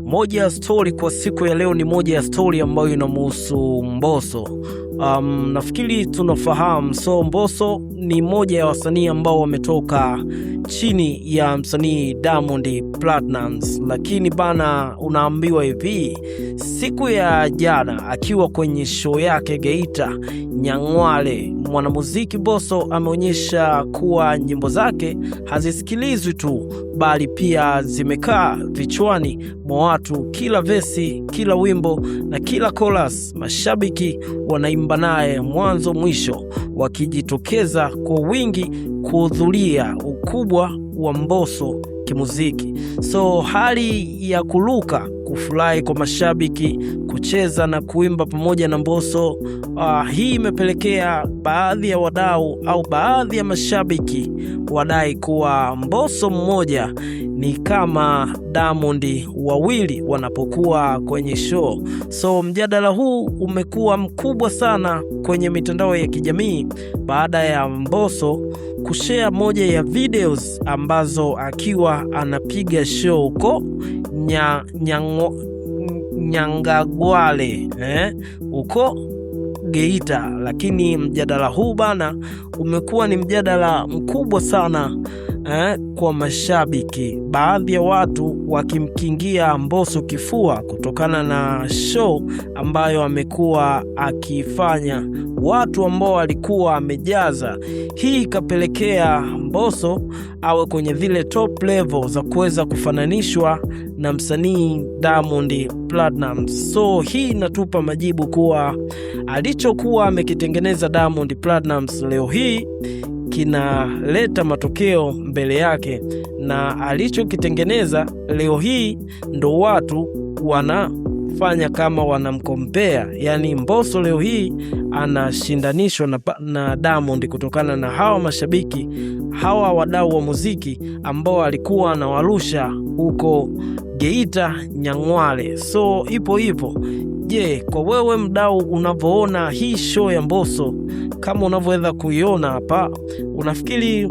Moja ya story kwa siku ya leo ni moja ya story ambayo inamhusu Mbosso. Nafikiri tunafahamu. Mbosso ni moja ya wasanii ambao wametoka chini ya msanii Diamond Platnumz, lakini bana, unaambiwa hivi, siku ya jana akiwa kwenye show yake Geita Nyang'wale, mwanamuziki Mbosso ameonyesha kuwa nyimbo zake hazisikilizwi tu, bali pia zimekaa vichwani mwa watu. Kila vesi, kila wimbo na kila chorus mashabiki wanaimba naye mwanzo mwisho, wakijitokeza kwa wingi kuhudhuria ukubwa wa Mbosso kimuziki. Hali ya kuruka, kufurahi kwa mashabiki, kucheza na kuimba pamoja na Mbosso, hii imepelekea baadhi ya wadau au baadhi ya mashabiki wadai kuwa Mbosso mmoja ni kama Diamond wawili wanapokuwa kwenye show. Mjadala huu umekuwa mkubwa sana kwenye mitandao ya kijamii baada ya Mbosso kushare moja ya videos ambazo akiwa anapiga show huko Nyang'wale huko Geita. Lakini mjadala huu bana umekuwa ni mjadala mkubwa sana kwa mashabiki, baadhi ya watu wakimkingia Mbosso kifua kutokana na show ambayo amekuwa akifanya, watu ambao walikuwa amejaza. Hii ikapelekea Mbosso awe kwenye zile top level za kuweza kufananishwa na msanii Diamond Platnumz. Hii inatupa majibu kuwa alichokuwa amekitengeneza Diamond Platnumz leo hii kinaleta matokeo mbele yake, na alichokitengeneza leo hii ndo watu wanafanya kama wanamkompea. Yani Mbosso leo hii anashindanishwa na Diamond kutokana na hawa mashabiki, hawa wadau wa muziki ambao alikuwa anawarusha huko Geita Nyang'wale. Ipo hivyo. Je, kwa wewe mdau, unavyoona hii show ya Mbosso, kama unavyoweza kuiona hapa, unafikiri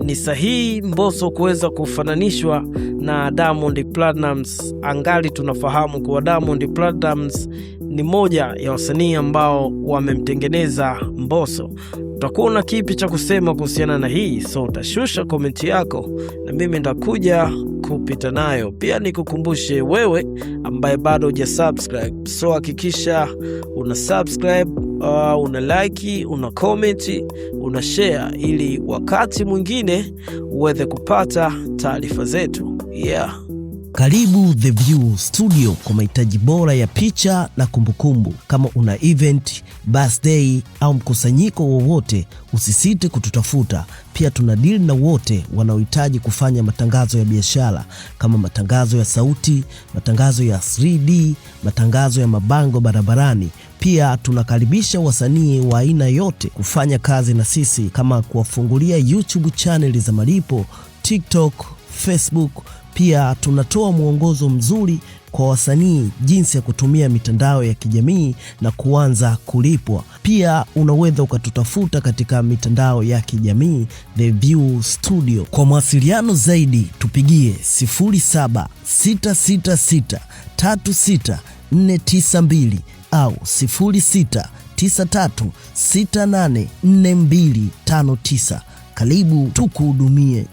ni sahihi Mbosso kuweza kufananishwa na Diamond Platnumz? Angali tunafahamu kwa Diamond Platnumz ni moja ya wasanii ambao wamemtengeneza Mbosso. Utakuwa na kipi cha kusema kuhusiana na hii? Utashusha komenti yako na mimi ndakuja kupita nayo. Pia nikukumbushe wewe ambaye bado hujasubscribe, hakikisha una subscribe, una like, una comment, una share, ili wakati mwingine uweze kupata taarifa zetu. Karibu The View Studio kwa mahitaji bora ya picha na kumbukumbu. Kama una event, birthday au mkusanyiko wowote, usisite kututafuta. Pia tuna deal na wote wanaohitaji kufanya matangazo ya biashara, kama matangazo ya sauti, matangazo ya 3D, matangazo ya mabango barabarani. Pia tunakaribisha wasanii wa aina yote kufanya kazi na sisi, kama kuwafungulia YouTube channel za malipo, TikTok, Facebook. Pia tunatoa mwongozo mzuri kwa wasanii jinsi ya kutumia mitandao ya kijamii na kuanza kulipwa. Pia unaweza ukatutafuta katika mitandao ya kijamii The View Studio. Kwa mawasiliano zaidi tupigie 0766636492 au 0693684259. Karibu tukuhudumie.